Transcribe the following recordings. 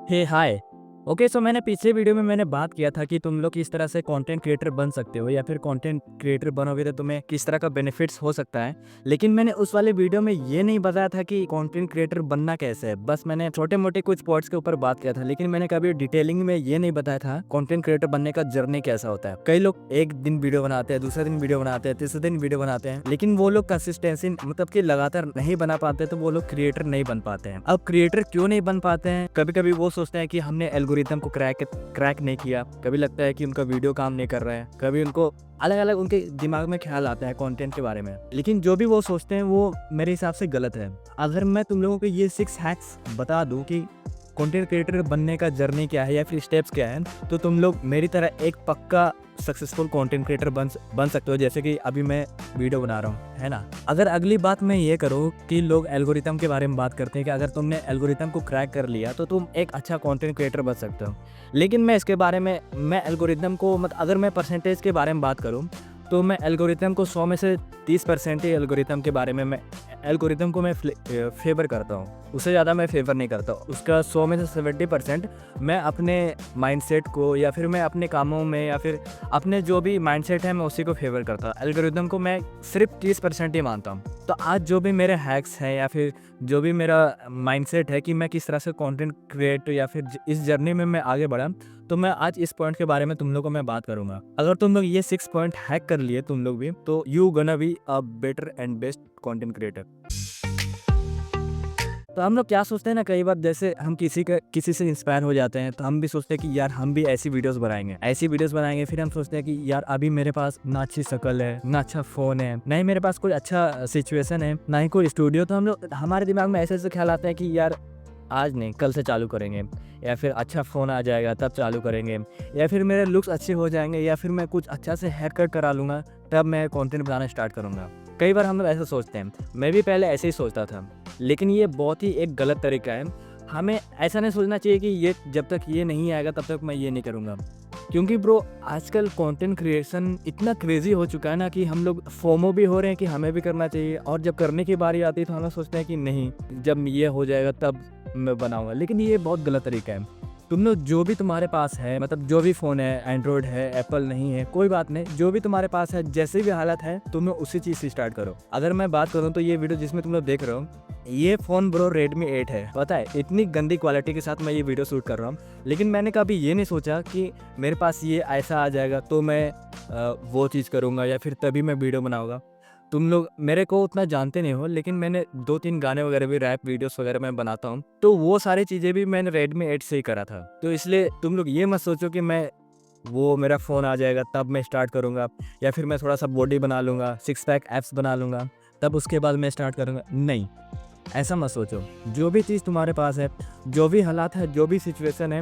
हे हाय। Okay, सो मैंने पिछले video में मैंने बात किया था कि तुम लोग किस तरह से कंटेंट क्रिएटर बन सकते हो या फिर कंटेंट क्रिएटर बनोगे तो तुम्हें किस तरह का बेनिफिट्स हो सकता है। लेकिन मैंने उस वाले वीडियो में ये नहीं बताया था कि कंटेंट क्रिएटर बनना कैसे है। बस मैंने छोटे मोटे कुछ पॉइंट्स के ऊपर बात किया था, लेकिन मैंने कभी डिटेलिंग में ये नहीं बताया था कंटेंट क्रिएटर बनने का जर्नी कैसा होता है। कई लोग एक दिन वीडियो बनाते हैं, दूसरे दिन वीडियो बनाते हैं, तीसरे दिन वीडियो बनाते हैं, लेकिन वो लोग कंसिस्टेंसी मतलब कि लगातार नहीं बना पाते, तो वो लोग क्रिएटर नहीं बन पाते हैं। अब क्रिएटर क्यों नहीं बन पाते हैं? कभी कभी वो सोचते हैं कि हमने एल्गोरिथम को क्रैक नहीं किया, कभी लगता है कि उनका वीडियो काम नहीं कर रहा है, कभी उनको अलग अलग उनके दिमाग में ख्याल आता है कंटेंट के बारे में। लेकिन जो भी वो सोचते हैं वो मेरे हिसाब से गलत है। अगर मैं तुम लोगों को ये 6 हैक्स बता दूं कि कंटेंट क्रिएटर बनने का जर्नी क्या है या फिर स्टेप्स क्या है, तो तुम लोग मेरी तरह एक पक्का सक्सेसफुल कंटेंट क्रिएटर बन सकते हो, जैसे कि अभी मैं वीडियो बना रहा हूँ, है ना। अगर अगली बात मैं ये करूँ कि लोग एल्गोरिथम के बारे में बात करते हैं कि अगर तुमने एल्गोरिथम को क्रैक कर लिया तो तुम एक अच्छा कंटेंट क्रिएटर बन सकते हो। लेकिन मैं इसके बारे में मैं एल्गोरिथम को अगर मैं परसेंटेज के बारे में बात करूँ तो मैं एल्गोरिथम को 100 में से 30% ही एल्गोरिथम के बारे में मैं एल्गोरिथम को मैं फेवर करता हूँ, उससे ज़्यादा मैं फेवर नहीं करता। उसका 100 में से 70% मैं अपने माइंडसेट को या फिर मैं अपने कामों में या फिर अपने जो भी माइंडसेट है मैं उसी को फेवर करता हूँ। एल्गोरिथम को मैं सिर्फ 30% ही मानता हूँ। तो आज जो भी मेरे हैक्स हैं या फिर जो भी मेरा माइंडसेट है कि मैं किस तरह से कंटेंट क्रिएट या फिर इस जर्नी में मैं आगे बढ़ा, तो मैं आज इस पॉइंट के बारे में तुम लोगों को मैं बात करूंगा। अगर तुम लोग ये 6 पॉइंट हैक कर लिए तुम लोग भी, तो you gonna be a better and best content creator. तो हम लोग क्या सोचते हैं ना, कई बार जैसे हम किसी से इंस्पायर हो जाते हैं तो हम भी सोचते हैं कि यार हम भी ऐसी वीडियोस बनाएंगे। फिर हम सोचते हैं कि यार अभी मेरे पास ना अच्छी शक्ल है, ना अच्छा फ़ोन है, ना ही मेरे पास कोई अच्छा सिचुएशन है, ना ही कोई स्टूडियो। तो हम लोग हमारे दिमाग में ऐसे ऐसे ख्याल आते हैं कि यार आज नहीं कल से चालू करेंगे, या फिर अच्छा फ़ोन आ जाएगा तब चालू करेंगे, या फिर मेरे लुक्स अच्छे हो जाएंगे, या फिर मैं कुछ अच्छा से हेयर कट करा लूँगा तब मैं कंटेंट बनाना स्टार्ट करूँगा। कई बार हम लोग ऐसा सोचते हैं, मैं भी पहले ऐसे ही सोचता था, लेकिन ये बहुत ही एक गलत तरीका है। हमें ऐसा नहीं सोचना चाहिए कि ये जब तक ये नहीं आएगा तब तक मैं ये नहीं करूँगा। क्योंकि ब्रो आजकल कंटेंट क्रिएशन इतना क्रेजी हो चुका है ना कि हम लोग फोमो भी हो रहे हैं कि हमें भी करना चाहिए, और जब करने की बारी आती है तो हम लोग सोचते हैं कि नहीं जब ये हो जाएगा तब मैं बनाऊंगा। लेकिन ये बहुत गलत तरीका है। तुम लोग जो भी तुम्हारे पास है, मतलब जो भी फ़ोन है, एंड्रॉयड है, एप्पल नहीं है, कोई बात नहीं, जो भी तुम्हारे पास है, जैसे भी हालत है तुम्हें उसी चीज़ से स्टार्ट करो। अगर मैं बात करूँ तो ये वीडियो जिसमें तुम लोग देख रहे हो, ये फ़ोन ब्रो Redmi 8 है। पता है इतनी गंदी क्वालिटी के साथ मैं ये वीडियो शूट कर रहा हूँ, लेकिन मैंने कभी ये नहीं सोचा कि मेरे पास ये ऐसा आ जाएगा तो मैं वो चीज़ करूँगा या फिर तभी मैं वीडियो बनाऊँगा। तुम लोग मेरे को उतना जानते नहीं हो, लेकिन मैंने 2-3 गाने वगैरह भी, रैप वीडियोस वगैरह मैं बनाता हूँ, तो वो सारी चीज़ें भी मैंने Redmi 8 से ही करा था। तो इसलिए तुम लोग ये मत सोचो कि मैं वो मेरा फ़ोन आ जाएगा तब मैं स्टार्ट करूँगा, या फिर मैं थोड़ा सा बॉडी बना लूँगा, 6 पैक एब्स बना लूँगा तब उसके बाद मैं स्टार्ट करूँगा। नहीं, ऐसा मत सोचो। जो भी चीज़ तुम्हारे पास है, जो भी हालात है, जो भी सिचुएशन है,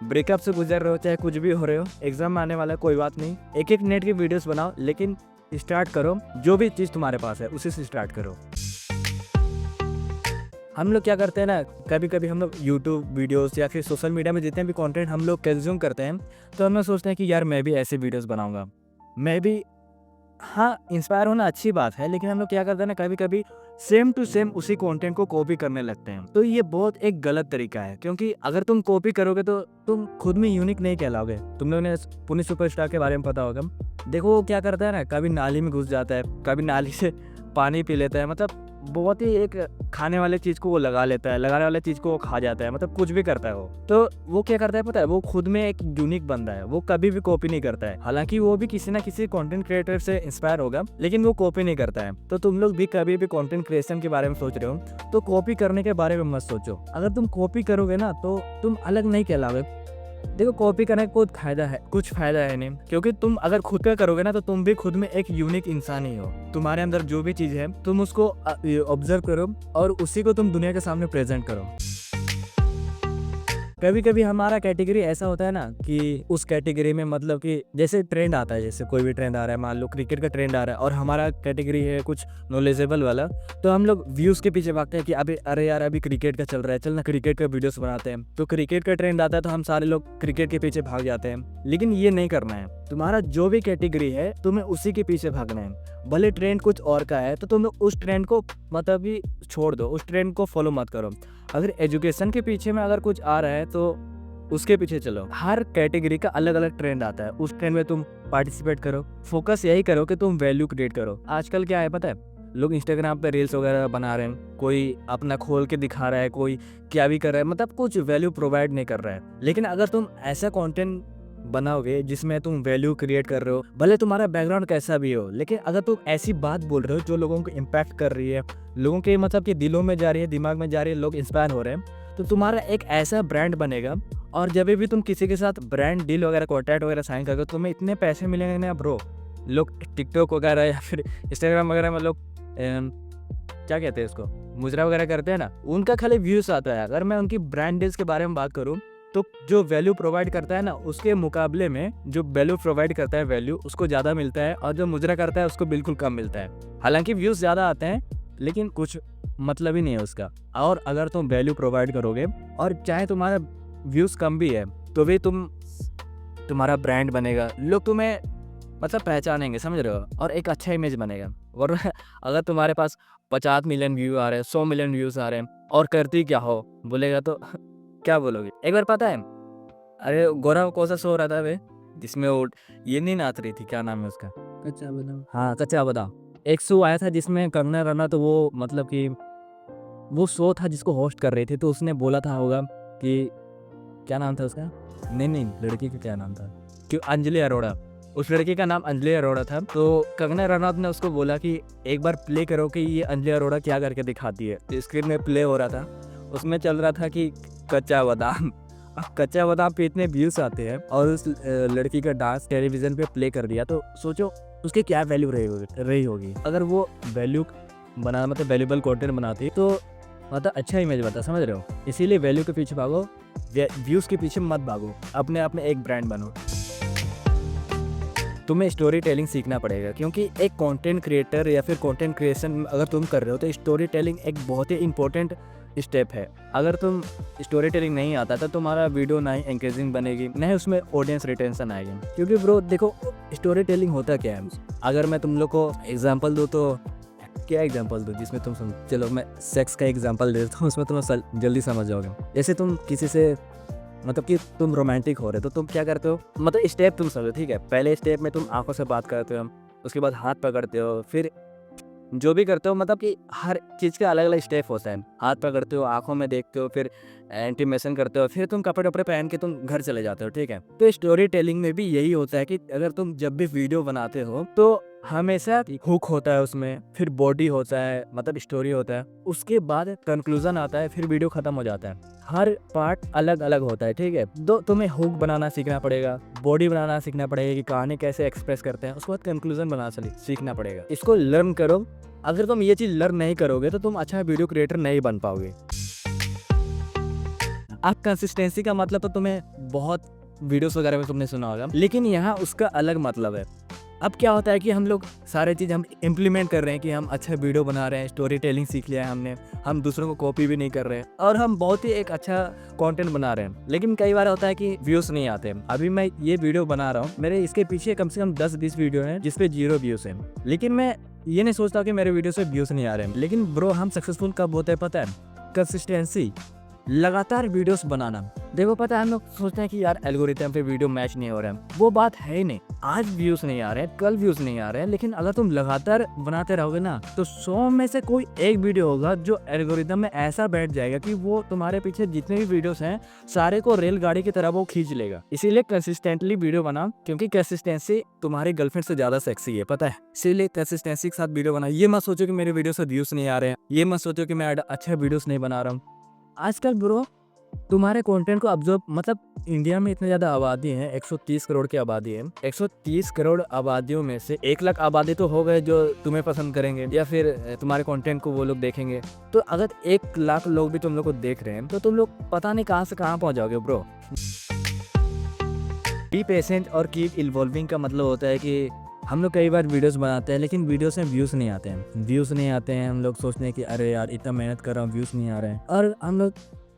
ब्रेकअप से गुजर रहे हो, चाहे कुछ भी हो रहे हो, एग्ज़ाम आने वाला है, कोई बात नहीं, 1-1 मिनट की वीडियोस बनाओ, लेकिन स्टार्ट करो। जो भी चीज़ तुम्हारे पास है उसी से स्टार्ट करो। हम लोग क्या करते हैं ना, कभी कभी हम लोग यूट्यूब वीडियोस या फिर सोशल मीडिया में जितने भी कंटेंट हम लोग कंज्यूम करते हैं, तो हम लोग सोचते हैं कि यार मैं भी ऐसे वीडियोस बनाऊंगा, मैं भी। हाँ, इंस्पायर होना अच्छी बात है, लेकिन हम लोग क्या करते हैं ना, कभी कभी सेम टू सेम उसी कंटेंट को कॉपी करने लगते हैं। तो ये बहुत एक गलत तरीका है, क्योंकि अगर तुम कॉपी करोगे तो तुम खुद में यूनिक नहीं कहलाओगे। तुम लोगों ने पुनीत सुपरस्टार के बारे में पता होगा। देखो वो क्या करता है ना, कभी नाली में घुस जाता है, कभी नाली से पानी पी लेता है, मतलब बहुत ही एक खाने वाले चीज़ को वो लगा लेता है, लगाने वाले चीज़ को वो खा जाता है, मतलब कुछ भी करता है वो। तो वो क्या करता है पता है, वो खुद में एक यूनिक बंदा है, वो कभी भी कॉपी नहीं करता है। हालांकि वो भी किसी ना किसी कंटेंट क्रिएटर से इंस्पायर होगा, लेकिन वो कॉपी नहीं करता है। तो तुम लोग भी कभी भी कंटेंट क्रिएशन के बारे में सोच रहे हो तो कॉपी करने के बारे में मत सोचो। अगर तुम कॉपी करोगे ना तो तुम अलग नहीं कहलाओगे। देखो कॉपी करने का कुछ फायदा है नहीं, क्योंकि तुम अगर खुद का करोगे ना तो तुम भी खुद में एक यूनिक इंसान ही हो। तुम्हारे अंदर जो भी चीज़ है तुम उसको ऑब्जर्व करो और उसी को तुम दुनिया के सामने प्रेजेंट करो। कभी कभी हमारा कैटेगरी ऐसा होता है ना कि उस कैटेगरी में, मतलब कि जैसे ट्रेंड आता है, जैसे कोई भी ट्रेंड आ रहा है, मान लो क्रिकेट का ट्रेंड आ रहा है और हमारा कैटेगरी है कुछ नॉलेजेबल वाला, तो हम लोग व्यूज़ के पीछे भागते हैं कि अभी अरे यार अभी क्रिकेट का चल रहा है, चल ना क्रिकेट का वीडियोस बनाते हैं। तो क्रिकेट का ट्रेंड आता है तो हम सारे लोग क्रिकेट के पीछे भाग जाते हैं, लेकिन ये नहीं करना है। तुम्हारा जो भी कैटेगरी है तुम्हें उसी के पीछे भागना है। भले ट्रेंड कुछ और का है तो तुम उस ट्रेंड को मतलब ही छोड़ दो, उस ट्रेंड को फॉलो मत करो। अगर एजुकेशन के पीछे में अगर कुछ आ रहा है तो उसके पीछे चलो। हर कैटेगरी का अलग अलग ट्रेंड आता है, उस ट्रेंड में तुम पार्टिसिपेट करो। फोकस यही करो कि तुम वैल्यू क्रिएट करो। आजकल क्या है पता है, लोग इंस्टाग्राम पे रील्स वगैरह बना रहे हैं, कोई अपना खोल के दिखा रहा है, कोई क्या भी कर रहा है, मतलब कुछ वैल्यू प्रोवाइड नहीं कर रहा है। लेकिन अगर तुम ऐसा कंटेंट बनाओगे जिसमें तुम वैल्यू क्रिएट कर रहे हो, भले तुम्हारा बैकग्राउंड कैसा भी हो, लेकिन अगर तुम ऐसी बात बोल रहे हो जो लोगों को इम्पैक्ट कर रही है, लोगों के मतलब कि दिलों में जा रही है, दिमाग में जा रही है, लोग इंस्पायर हो रहे हैं, तो तुम्हारा एक ऐसा ब्रांड बनेगा। और जब भी तुम किसी के साथ ब्रांड डील वगैरह कॉन्टैक्ट वगैरह साइन करोगे, तुम्हें इतने पैसे मिलेंगे ना ब्रो। लोग टिकटॉक वगैरह या फिर इंस्टाग्राम वगैरह में लोग क्या कहते हैं उसको, मुजरा वगैरह करते हैं ना, उनका खाली व्यूज आता है। अगर मैं उनकी ब्रांड डील्स के बारे में बात करूँ, तो जो वैल्यू प्रोवाइड करता है ना, उसके मुकाबले में जो वैल्यू प्रोवाइड करता है वैल्यू उसको ज़्यादा मिलता है, और जो मुजरा करता है उसको बिल्कुल कम मिलता है। हालांकि व्यूज़ ज़्यादा आते हैं, लेकिन कुछ मतलब ही नहीं है उसका। और अगर तुम वैल्यू प्रोवाइड करोगे, और चाहे तुम्हारा व्यूज़ कम भी है, तो भी तुम्हारा ब्रांड बनेगा, लोग तुम्हें मतलब पहचानेंगे, समझ रहे हो, और एक अच्छा इमेज बनेगा। और अगर तुम्हारे पास 50 मिलियन व्यू आ रहे हैं, 100 मिलियन व्यूज़ आ रहे हैं, और करती क्या हो बोलेगा, तो क्या बोलोगे। एक बार पता है, अरे गौरव कौन सा शो हो रहा था वे, जिसमें वो ये नहीं नाच रही थी, क्या नाम है उसका, कच्चा बादाम। हाँ कच्चा बादाम। एक शो आया था जिसमें कंगना रना, तो वो मतलब कि वो शो था जिसको होस्ट कर रही थी, तो उसने बोला था होगा कि क्या नाम था उसका, नहीं लड़की का क्या नाम था, कि अंजलि अरोड़ा, उस लड़की का नाम अंजलि अरोड़ा था। तो कंगना रनौत ने उसको बोला कि एक बार प्ले करो कि ये अंजलि अरोड़ा क्या करके दिखाती है। तो स्क्रीन में प्ले हो रहा था, उसमें चल रहा था कि कच्चा बादाम। अब कच्चा बादाम पे इतने व्यूज आते हैं, और उस लड़की का डांस टेलीविजन पे प्ले कर दिया, तो सोचो उसकी क्या वैल्यू रही होगी। अगर वो वैल्यू बना मतलब वैल्यूबल कंटेंट बनाती, तो मतलब अच्छा इमेज बनता, समझ रहे हो। इसीलिए वैल्यू के पीछे भागो, व्यूज के पीछे मत भागो, अपने आप में एक ब्रांड बनो। तुम्हें स्टोरी टेलिंग सीखना पड़ेगा, क्योंकि एक कंटेंट क्रिएटर या फिर कंटेंट क्रिएशन अगर तुम कर रहे हो, तो स्टोरी टेलिंग एक बहुत ही इंपॉर्टेंट स्टेप है। अगर तुम स्टोरी टेलिंग नहीं आता, तो तुम्हारा वीडियो ना ही एंगेजिंग बनेगी, ना ही उसमें ऑडियंस रिटेंशन आएगी। क्योंकि ब्रो देखो, स्टोरी टेलिंग होता क्या है, अगर मैं तुम लोग को एग्जाम्पल दूँ, तो क्या एग्जांपल दूँ जिसमें तुम समझ, चलो मैं सेक्स का एग्जांपल देता हूँ, उसमें तुम जल्दी समझ जाओगे। जैसे तुम किसी से मतलब कि तुम रोमांटिक हो रहे हो, तो तुम क्या करते हो, मतलब स्टेप तुम समझो, ठीक है। पहले स्टेप में तुम आंखों से बात करते हो, उसके बाद हाथ पकड़ते हो, फिर जो भी करते हो, मतलब कि हर चीज़ का अलग अलग स्टेप होता है। हाथ पकड़ते हो, आंखों में देखते हो, फिर इंटीमेशन करते हो, फिर तुम कपड़े वपड़े पहन के तुम घर चले जाते हो, ठीक है। तो स्टोरी टेलिंग में भी यही होता है कि अगर तुम जब भी वीडियो बनाते हो, तो हमेशा हुक होता है उसमें, फिर बॉडी होता है, मतलब स्टोरी होता है, उसके बाद कंक्लूजन आता है, फिर वीडियो खत्म हो जाता है। हर पार्ट अलग अलग होता है, ठीक है। तो तुम्हें हुक बनाना सीखना पड़ेगा, बॉडी बनाना सीखना पड़ेगा कि कहानी कैसे एक्सप्रेस करते हैं, उसके बाद कंक्लूजन बनाना सीखना पड़ेगा। इसको लर्न करो। अगर तुम ये चीज़ लर्न नहीं करोगे, तो तुम अच्छा वीडियो क्रिएटर नहीं बन पाओगे। अब कंसिस्टेंसी का मतलब तो तुम्हें बहुत वीडियोस वगैरह में तुमने सुना होगा, लेकिन यहाँ उसका अलग मतलब है। अब क्या होता है कि हम लोग सारे चीज़ हम इम्प्लीमेंट कर रहे हैं, कि हम अच्छा वीडियो बना रहे हैं, स्टोरी टेलिंग सीख लिया है हमने, हम दूसरों को कॉपी भी नहीं कर रहे हैं, और हम बहुत ही एक अच्छा कंटेंट बना रहे हैं। लेकिन कई बार होता है कि व्यूज़ नहीं आते। अभी मैं ये वीडियो बना रहा हूँ, मेरे इसके पीछे कम से कम 10-20 वीडियो हैं जिसपे 0 व्यूज़ हैं, लेकिन मैं ये नहीं सोचता कि मेरे वीडियो से व्यूज़ नहीं आ रहे हैं। लेकिन ब्रो, हम सक्सेसफुल कब होते हैं पता है? कंसिस्टेंसी, लगातार वीडियोस बनाना। देखो पता है, हम लोग सोचते हैं कि यार एल्गोरिथम पे वीडियो मैच नहीं हो रहा है, वो बात है ही नहीं। आज व्यूज नहीं आ रहे हैं, कल व्यूज नहीं आ रहे हैं, लेकिन अगर तुम लगातार बनाते रहोगे ना, तो 100 में से कोई एक वीडियो होगा जो एल्गोरिथम में ऐसा बैठ जाएगा कि वो तुम्हारे पीछे जितने भी वीडियोस हैं, सारे को रेलगाड़ी की तरह वो खींच लेगा। इसीलिए कंसिस्टेंटली वीडियो बनाओ, क्योंकि कंसिस्टेंसी तुम्हारी गर्लफ्रेंड से ज्यादा सेक्सी है, पता है। इसीलिए कंसिस्टेंसी के साथ वीडियो बनाओ। ये मत सोचो कि मेरे वीडियो से व्यूज नहीं आ रहे हैं, ये मत सोचो कि मैं अच्छा वीडियोस नहीं बना रहा हूँ। आजकल ब्रो, तुम्हारे कंटेंट को ऑब्जर्व, मतलब इंडिया में इतनी ज़्यादा आबादी है, 130 करोड़ की आबादी है। 130 करोड़ आबादियों में से 1 लाख आबादी तो हो गए जो तुम्हें पसंद करेंगे, या फिर तुम्हारे कंटेंट को वो लोग देखेंगे। तो अगर 1 लाख लोग भी तुम लोग को देख रहे हैं, तो तुम लोग पता नहीं कहाँ से कहाँ पहुँच जाओगे ब्रो। बी पेशेंट और कीप इवॉल्विंग का मतलब होता है कि हम लोग कई बार वीडियोस बनाते हैं, लेकिन वीडियोस में व्यूज़ नहीं आते हैं। हम लोग सोचते हैं कि अरे यार इतना मेहनत कर रहा हूँ, व्यूज़ नहीं आ रहे हैं, और हम लोग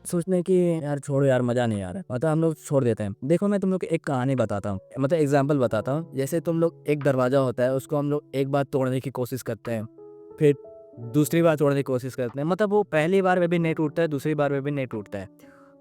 सोचते हैं कि यार छोड़ो यार, मज़ा नहीं आ रहा है, मतलब हम लोग छोड़ देते हैं। देखो मैं तुम लोग को एक कहानी बताता हूँ, मतलब एग्जाम्पल बताता हूँ। जैसे तुम लोग, एक दरवाज़ा होता है, उसको हम लोग एक बार तोड़ने की कोशिश करते हैं, फिर दूसरी बार तोड़ने की कोशिश करते हैं, मतलब वो पहली बार में भी नहीं टूटता है, दूसरी बार में भी नहीं टूटता है।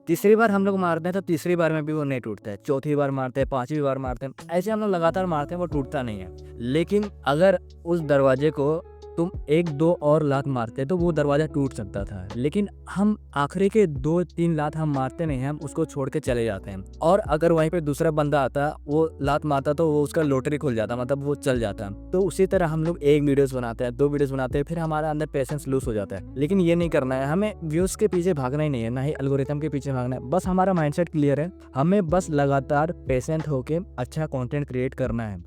तीसरी बार हम लोग मारते हैं तो तीसरी बार में भी वो नहीं टूटता है, चौथी बार मारते हैं, पांचवी बार मारते हैं, ऐसे हम लोग लगातार मारते हैं, वो टूटता नहीं है। लेकिन अगर उस दरवाजे को तुम 1-2 और लात मारते तो वो दरवाजा टूट सकता था, लेकिन हम आखिरी के 2-3 लात हम मारते नहीं हैं, हम उसको छोड़ के चले जाते हैं। और अगर वहीं पे दूसरा बंदा आता, वो लात मारता तो वो उसका लॉटरी खुल जाता, मतलब वो चल जाता। तो उसी तरह हम लोग 1 वीडियोस बनाते हैं, 2 वीडियोस बनाते हैं, फिर हमारा अंदर पेशेंस लूज हो जाता है। लेकिन ये नहीं करना है, हमें व्यूज के पीछे भागना ही नहीं है, ना ही एल्गोरिथम के पीछे भागना है। बस हमारा माइंडसेट क्लियर है, हमें बस लगातार पेशेंट होके अच्छा कंटेंट क्रिएट करना है।